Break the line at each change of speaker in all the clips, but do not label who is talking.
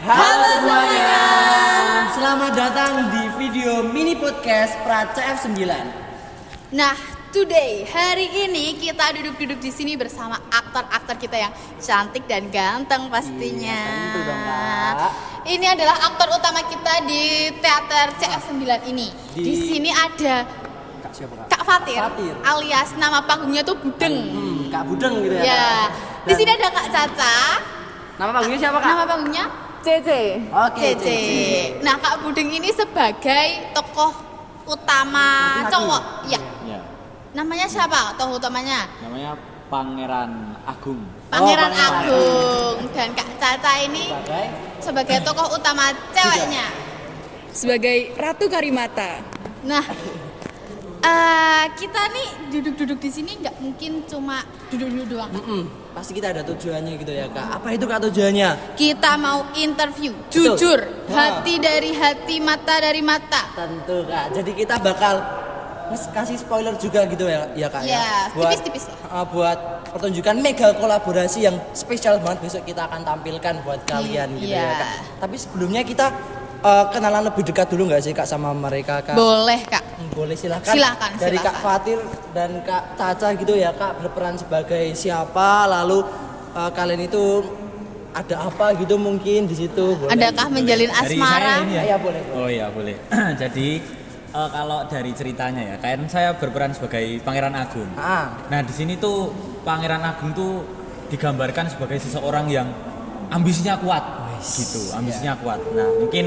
Halo semuanya. Selamat datang di video mini podcast Pra CF9.
Nah, hari ini kita duduk-duduk di sini bersama aktor-aktor kita yang cantik dan ganteng pastinya.
Iya, tentu dong, Kak.
Ini adalah aktor utama kita di teater CF9 ini. Di sini ada
Kak siapa, Kak?
Kak Fatir,
Fatir.
alias nama panggungnya tuh Budeng.
Kak Budeng gitu ya.
Ya.
Kak?
Di sini ada Kak Caca.
Nama panggungnya siapa, Kak?
Nama panggungnya
Cece.
Oke,
Cece. Nah, Kak Budeng ini sebagai tokoh utama
Laki-laki.
cowok. Ya.
Ya,
Namanya siapa tokoh utamanya?
namanya Pangeran Agung.
Pangeran
Pangeran
Agung. Dan Kak Caca ini
Sebagai
sebagai tokoh utama ceweknya.
Sebagai Ratu Karimata.
Nah, kita nih duduk-duduk di sini nggak mungkin cuma duduk-duduk doang.
pasti kita ada tujuannya gitu ya, Kak. Apa itu, Kak, tujuannya?
Kita mau interview,
Betul.
jujur,
Wah.
hati dari hati, mata dari mata.
Tentu, Kak. Jadi kita bakal kasih spoiler juga gitu ya, Kak
Ya,
Buat
tipis-tipis lah.
buat pertunjukan mega kolaborasi yang spesial banget besok kita akan tampilkan buat kalian gitu
Iya.
ya, Kak. Tapi sebelumnya kita kenalan lebih dekat dulu nggak sih, Kak, sama mereka, Kak?
Boleh, Kak.
Boleh, silakan.
Silakan,
Dari
silakan.
Kak Fatir dan Kak Caca gitu ya, Kak, berperan sebagai siapa, lalu kalian itu ada apa gitu mungkin di situ. Boleh.
Adakah menjalin
Dari
asmara?
saya ini ya?
Ya, boleh.
Oh iya boleh. Jadi kalau dari ceritanya ya, kan saya berperan sebagai Pangeran Agung. Nah di sini tuh Pangeran Agung tuh digambarkan sebagai seseorang yang ambisinya kuat, gitu. Ambisinya kuat. Nah mungkin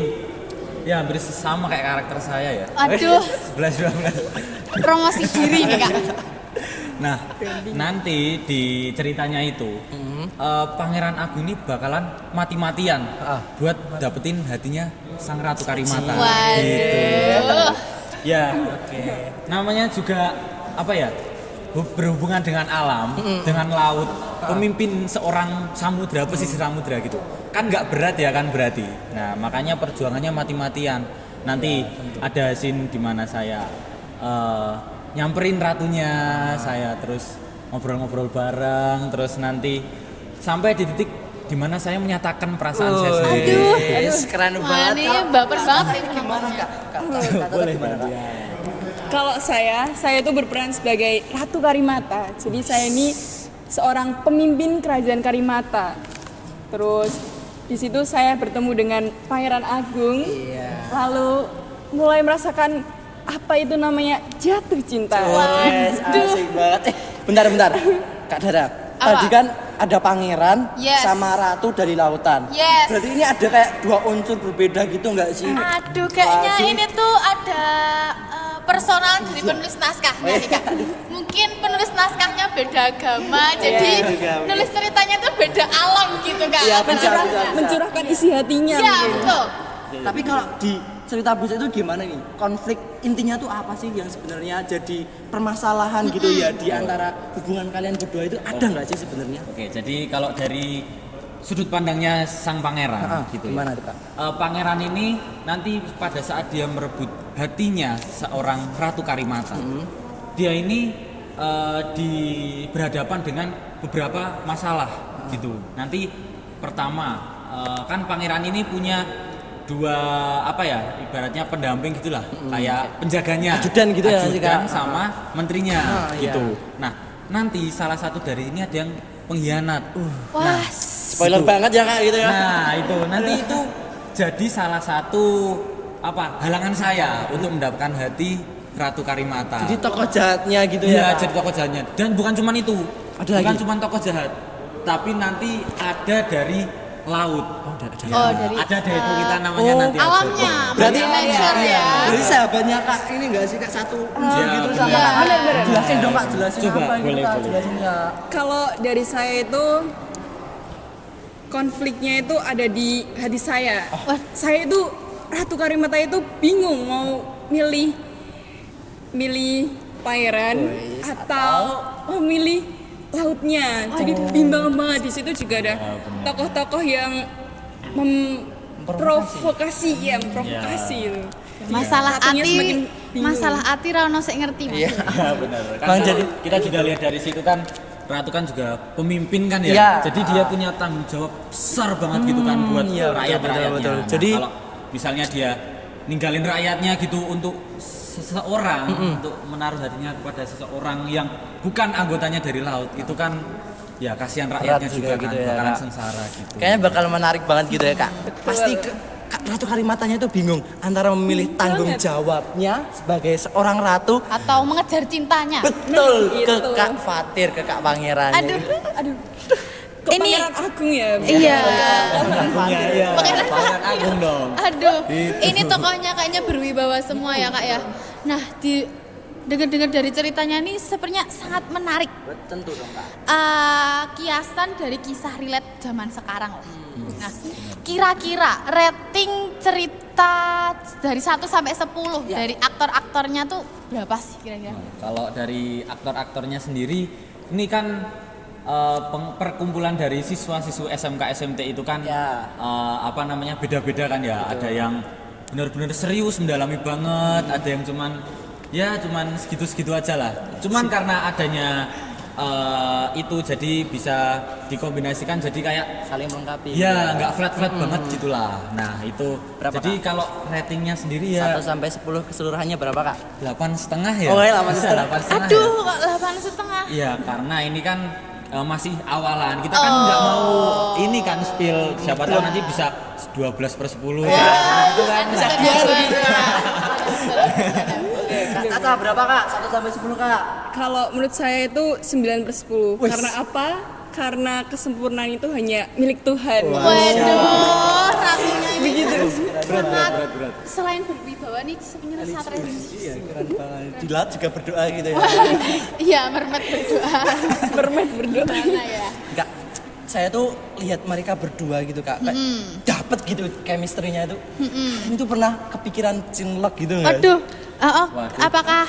ya hampir sama kayak karakter saya ya.
Aduh,
11-12.
promosi diri nih, Kak.
Nah, nanti di ceritanya itu Pangeran Agung ini bakalan mati-matian buat dapetin hatinya Sang Ratu Karimata.
Waduh.
Ya, namanya juga apa ya? Berhubungan dengan alam, dengan laut, pemimpin seorang samudra, pesisir samudra gitu. Kan nggak berat ya kan berarti. Nah, makanya perjuangannya mati-matian. Nanti ada scene di mana saya nyamperin ratunya, saya terus ngobrol-ngobrol bareng, terus nanti sampai di titik dimana saya menyatakan perasaan saya sendiri.
Aduh.
Keren
Wah,
banget.
ini
Kak.
baper banget nih
Gimana,
penontonnya.
Kak? Kak,
Boleh,
gimana, Kak?
Kalau saya itu berperan sebagai Ratu Karimata. Jadi saya ini seorang pemimpin kerajaan Karimata. Terus di situ saya bertemu dengan Pangeran Agung.
Iya.
Lalu mulai merasakan apa itu namanya jatuh cinta.
Wes, asik banget. Bentar. Kak Dara.
Apa?
Tadi kan ada pangeran
Yes.
sama ratu dari lautan.
Yes.
Berarti ini ada kayak dua unsur berbeda gitu nggak sih?
Aduh, kayaknya
Waduh.
ini tuh ada personal dari penulis naskahnya nih, Kak. Mungkin penulis naskahnya beda agama, jadi
beda agama.
nulis ceritanya tuh beda alam gitu, Kak.
Iya,
Penulisannya.
bisa.
Mencurahkan isi hatinya.
Iya,
mungkin.
betul.
Tapi kalau di cerita Bus itu gimana nih? Konflik intinya tuh apa sih yang sebenarnya jadi permasalahan gitu ya di antara hubungan kalian berdua itu ada nggak sih sebenarnya?
Oke, jadi kalau dari sudut pandangnya sang pangeran gitu
Gimana
ya.
tuh, Kak?
Pangeran ini nanti pada saat dia merebut hatinya seorang Ratu Karimata, dia ini berhadapan dengan beberapa masalah gitu. Nanti pertama kan pangeran ini punya dua apa ya ibaratnya pendamping gitulah, kayak penjaganya,
Ajudan gitu ya, sih, Kak?
sama menterinya
Iya.
gitu. Nah nanti salah satu dari ini ada yang pengkhianat.
Wah,
Spoiler banget ya, Kak, gitu ya.
Nah itu nanti itu jadi salah satu apa halangan saya untuk mendapatkan hati Ratu Karimata.
Jadi tokoh jahatnya gitu
Iya,
ya.
jadi tokoh jahatnya. Dan bukan cuma itu,
Ada
bukan
lagi?
cuma tokoh jahat, tapi nanti ada dari laut.
oh dari
Ada depo kita namanya
Oh,
nanti. ada.
alamnya,
Berarti
nature ya.
Jadi sahabatnya Kak ini nggak sih, Kak, satu unsur
Iya,
gitu
benar.
sama Kak?
Benar.
Jelasin dong, Kak, jelasin
Coba,
apa gitu,
boleh,
Kak?
boleh.
Jelasin, Kak.
Kalau dari saya itu konfliknya itu ada di hati saya. Saya itu Ratu Karimata itu bingung mau milih pangeran
Wes,
atau memilih lautnya. Jadi bimbang banget. Di situ juga ada
benar.
tokoh-tokoh yang memprovokasi itu.
Masalah
Ratunya
hati,
semakin bingung.
masalah hati Rano sik ngerti Mas.
Iya.
Ya benar. Kan
Bang,
kalau
jadi-
kita juga lihat dari situ kan Ratu kan juga pemimpin kan ya.
Iya.
Jadi dia punya tanggung jawab besar banget gitu kan buat
iya, betul,
rakyat-rakyatnya.
betul.
Nah,
Jadi
kalau misalnya dia ninggalin rakyatnya gitu untuk seseorang, untuk menaruh hatinya kepada seseorang yang bukan anggotanya dari laut, itu kan ya kasihan rakyatnya
juga
juga,
gitu
kan
ya,
bakalan
Kak.
sengsara gitu.
Kayaknya bakal menarik banget gitu ya kak. Pasti Kak Ratu Kalimatanya itu bingung antara memilih tanggung jawabnya sebagai seorang ratu,
Atau mengejar cintanya.
betul, ke
itu.
Kak Fatir, ke Kak Pangerannya.
Aduh.
Aduh.
Ini
Pangeran Agung ya.
iya.
Iya,
Pangeran
Pangeran Agung dong.
Aduh,
Gitu.
ini tokohnya kayaknya berwibawa semua ya kak ya. Nah, dengar-dengar dari ceritanya ini sepertinya sangat menarik.
Tentu dong kak.
Kiasan dari kisah relate zaman sekarang lah. Nah, kira-kira rating cerita dari 1 sampai 10 dari aktor-aktornya tuh berapa sih kira-kira?
Kalau dari aktor-aktornya sendiri, ini kan perkumpulan dari siswa-siswa SMK SMT itu kan
Ya.
apa namanya beda-beda kan ya. Ada yang benar-benar serius mendalami banget, ada yang cuman segitu-segitu aja lah. Cuman karena adanya itu jadi bisa dikombinasikan jadi kayak
Saling melengkapi.
ya nggak flat-flat banget gitulah. Nah itu
Berapa,
jadi kalau ratingnya sendiri ya
1 sampai 10 keseluruhannya berapa kak?
8,5 ya.
Oh, ya, 8,5.
Bisa 8,5
Aduh,
ya.
kok 8,5?
Iya, karena ini kan masih awalan. Kita kan nggak mau ini kan spill, siapa tahu nanti bisa 12/10 ya. Itu kan.
Bisa dua.
Oke, Kak Caca berapa kak? 1 sampai 10 kak?
Kalau menurut saya itu 9/10.
Wih.
Karena apa? Karena kesempurnaan itu hanya milik Tuhan.
Waduh, ratunya ini
Begitu.
sangat
berat.
selain berwibawa nih sebenarnya sangat religius.
Iya keren banget. Di laut juga berdoa gitu ya.
Iya, mermaid berdoa.
Mermaid berdoa.
Mana ya?
Enggak, saya tuh lihat mereka berdua gitu kak, kayak dapet gitu chemistry-nya itu. Kalian tuh pernah kepikiran cinlok gitu nggak?
Aduh,
Waduh.
apakah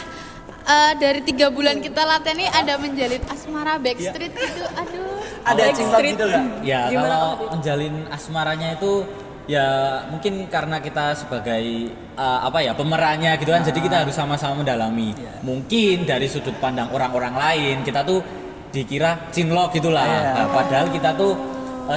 dari 3 bulan kita latihan ini ada menjalin asmara backstreet gitu? Aduh.
Ada cinlok gitu nggak?
Ya,
Gimana
kalau menjalin asmaranya itu ya mungkin karena kita sebagai pemerannya gitu kan, jadi kita harus sama-sama mendalami. Mungkin dari sudut pandang orang-orang lain kita tuh dikira cinlok gitulah. Nah, padahal kita tuh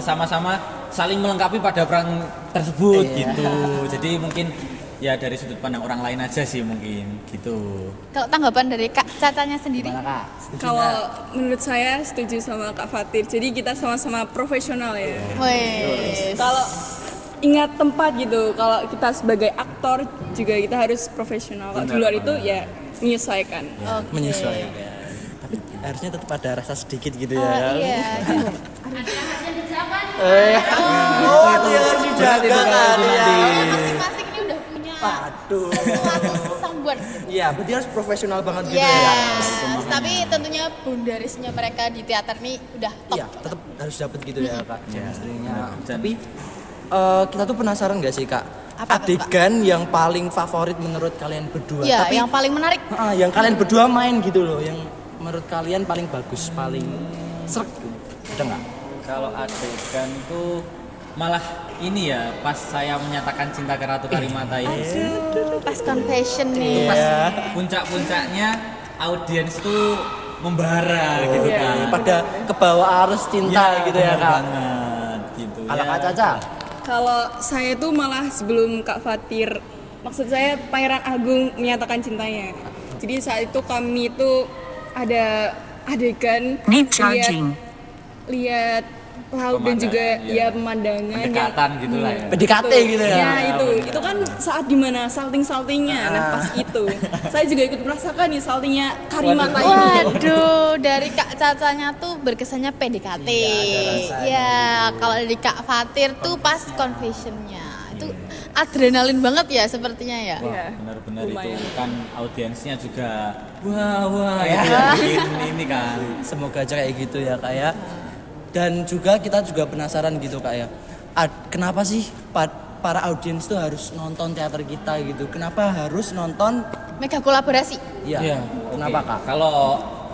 sama-sama saling melengkapi pada peran tersebut gitu. Jadi mungkin ya dari sudut pandang orang lain aja sih mungkin gitu.
Kalau tanggapan dari Kak Cacanya sendiri?
Gimana kak? Setuju
Kalau
nggak?
menurut saya setuju sama Kak Fatir. Jadi kita sama-sama profesional ya.
Wes.
Kalau ingat tempat gitu, kalau kita sebagai aktor juga kita harus profesional. Kalau di luar itu ya menyesuaikan.
Oke.
Menyesuaikan. Tapi harusnya tetap ada rasa sedikit gitu ya.
Iya.
Oh, itu yang harus dijaga
Berat itu kalau
kan
itu
ya.
nanti.
Masing-masing ini udah punya
Aduh.
sesuatu sambuan.
Iya, berarti harus profesional banget gitu ya.
Yes, tapi tentunya boundaries-nya mereka di teater nih udah top.
Iya, tetap harus dapet gitu ya kak chemistry-nya.
benar.
Tapi kita tuh penasaran gak sih kak?
Apa tuh,
Adegan yang paling favorit menurut kalian berdua.
Iya,
Tapi
yang paling menarik.
yang kalian berdua main gitu loh, yang menurut kalian paling bagus, paling srek gitu. Ada nggak?
Kalau adegan tuh malah ini ya pas saya menyatakan cinta ke Ratu Karimata ini.
Pas confession nih.
Pas puncak-puncaknya audiens tuh membara gitu kan.
Pada kebawa arus cinta gitu ya
benar
kak.
banget gitu.
Kalau
ya.
Kak Caca?
Kalau saya tuh malah sebelum Kak Fatir, maksud saya Pangeran Agung menyatakan cintanya. Jadi saat itu kami itu ada adegan lihat laut dan
Pemandangan,
juga
iya.
ya pemandangan
Pendekatan gitu lah ya.
PDKT gitu ya.
Ya itu,
benar.
itu kan saat dimana salting-saltingnya. Nah pas itu, saya juga ikut merasakan nih saltingnya Karimata ini.
Waduh, dari Kak Cacanya tuh berkesannya PDKT. Iya, kalau dari Kak Fatir tuh pas confessionnya. Itu adrenalin banget ya sepertinya ya.
Wah,
Iya,
benar-benar
lumayan.
itu kan audiensnya juga wah itu yang bikin ini kan.
Semoga aja kayak gitu ya kak ya. Dan juga kita juga penasaran gitu kak ya. Kenapa sih para audiens tuh harus nonton teater kita gitu? Kenapa harus nonton?
Mega kolaborasi.
Iya.
Iya,
Kenapa
oke.
kak?
Kalau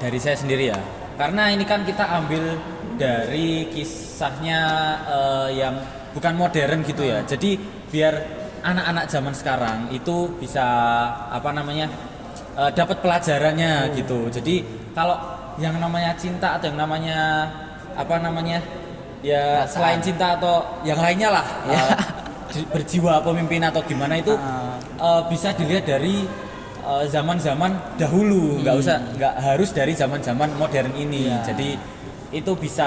dari saya sendiri ya, karena ini kan kita ambil dari kisahnya yang bukan modern gitu ya. Jadi biar anak-anak zaman sekarang itu bisa dapat pelajarannya gitu. Jadi kalau yang namanya cinta atau yang namanya apa namanya ya selain cinta atau yang lainnya lah berjiwa pemimpin atau gimana itu bisa dilihat dari zaman-zaman dahulu, nggak harus dari zaman-zaman modern ini. Jadi itu bisa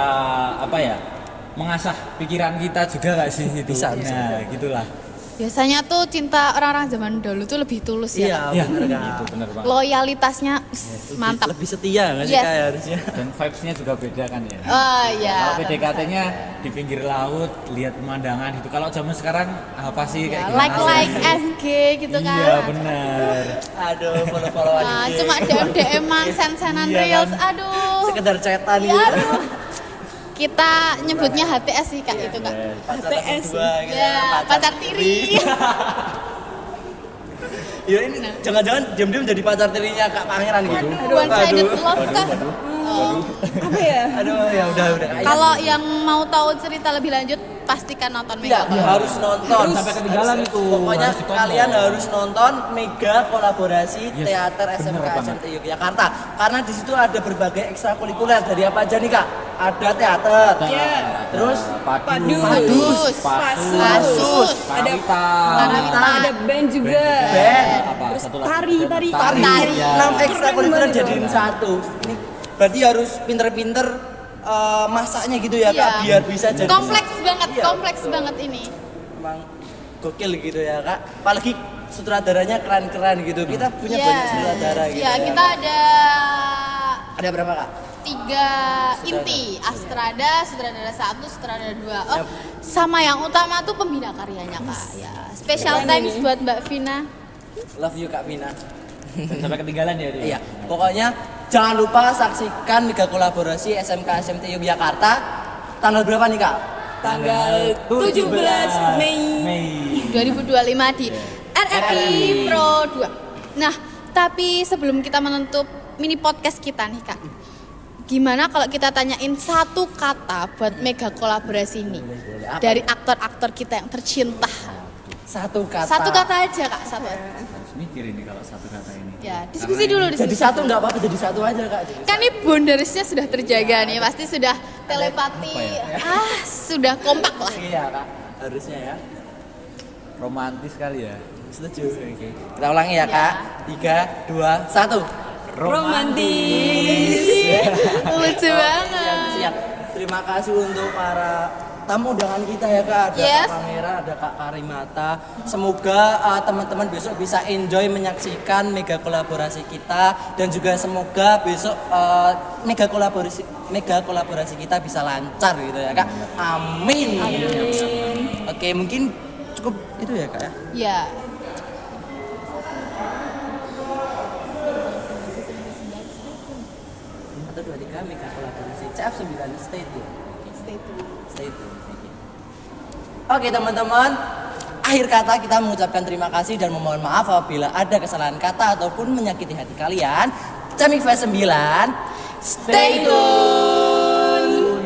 apa ya mengasah pikiran kita juga nggak sih itu?
Bisa.
Gitulah.
Biasanya tuh cinta orang-orang zaman dulu tuh lebih tulus ya.
Iya,
Kak?
bener kan.
Gitu, bener banget.
Loyalitasnya mantap.
Lebih setia nggak sih
Yes.
Kak harusnya?
Dan vibes-nya juga beda kan ya.
Oh iya.
Kalau PDKT-nya di pinggir laut, lihat pemandangan gitu. Kalau zaman sekarang apa sih kayak gimana?
Like SG gitu kan.
Iya benar.
Aduh, follow-followan
Nah,
IG.
cuma DM-an, send-sendan
Iya
reels,
kan?
aduh.
Sekedar chatan
Ya,
gitu.
aduh. Kita nyebutnya HTS sih Kak itu Kak.
Pacar
HTS.
kedua, gitu.
Ya, pacar tiri.
Ya ini jangan-jangan diam-diam jadi pacar tirinya Kak Pangeran gitu.
One sided love Kak.
Apa ya?
Aduh, ya udah.
Kalau yang mau tahu cerita lebih lanjut pastikan nonton
Iya,
Mega.
harus nonton.
Sampai ketinggalan itu.
Pokoknya
Harus ditonton.
kalian harus nonton mega kolaborasi
Yes,
teater SMK
bener banget.
SMT Yogyakarta. Karena di situ ada berbagai ekstrakurikuler dari apa aja nih Kak? Ada teater,
Iya.
terus
Padus.
Padus.
pasus,
Ada
Karawita.
ada band juga.
band,
apa
Terus
satu lagi?
tari.
tari.
Tari.
6 ekstrakurikuler
Keren banget
jadiin
itu.
satu. Ini berarti harus pinter-pinter masaknya gitu ya Kak,
Iya.
biar bisa jadi
Kompleks banget,
Iya,
kompleks
betul.
banget ini.
Emang gokil gitu ya Kak. Apalagi sutradaranya keren-keren gitu. Kita punya banyak sutradara gitu.
Iya,
ya,
kita
Kak.
ada
Ada berapa Kak?
3 inti, Astrada, Sutradara 1, Sutradara 2. Oh,
Yap.
sama yang utama tuh pembina karyanya Kak. Ya, special
Keren
thanks
ini.
buat Mbak Vina.
Love you Kak Vina.
Dan sampai ketinggalan ya dia.
Iya, pokoknya jangan lupa saksikan mega kolaborasi SMK SMT Yogyakarta tanggal berapa nih Kak?
Tanggal 17 Mei.
2025 di RRI Pro 2. Nah, tapi sebelum kita menutup mini podcast kita nih Kak, gimana kalau kita tanyain satu kata buat mega kolaborasi ini
Apa?
dari aktor-aktor kita yang tercinta?
Satu kata.
Satu kata aja Kak, satu aja.
Harus mikir ini kalau satu kata ini.
Ya, diskusi dulu
Jadi
diskusi.
satu nggak apa-apa, jadi satu aja Kak. Jadi
Kan ini boundariesnya sudah terjaga nih, pasti sudah telepati. Sudah kompak lah.
Iya Kak, harusnya ya.
Romantis kali ya.
Setuju. Oke. Kita ulangi ya Kak. 3, 2, 1.
Romantis.
Lucu banget.
Siap. Terima kasih untuk para tamu undangan kita ya Kak. Ada
Yes.
Kak Kamera, ada Kak Karimata. Semoga teman-teman besok bisa enjoy menyaksikan mega kolaborasi kita dan juga semoga besok mega kolaborasi kita bisa lancar gitu ya Kak. Amin. Oke, mungkin cukup itu ya Kak ya.
Ya.
Atau 2, 3 mega kolaborasi CF9 stay tune. Stay tune. Oke teman-teman, akhir kata kita mengucapkan terima kasih dan memohon maaf apabila ada kesalahan kata ataupun menyakiti hati kalian. Camik Fest 9, stay tune.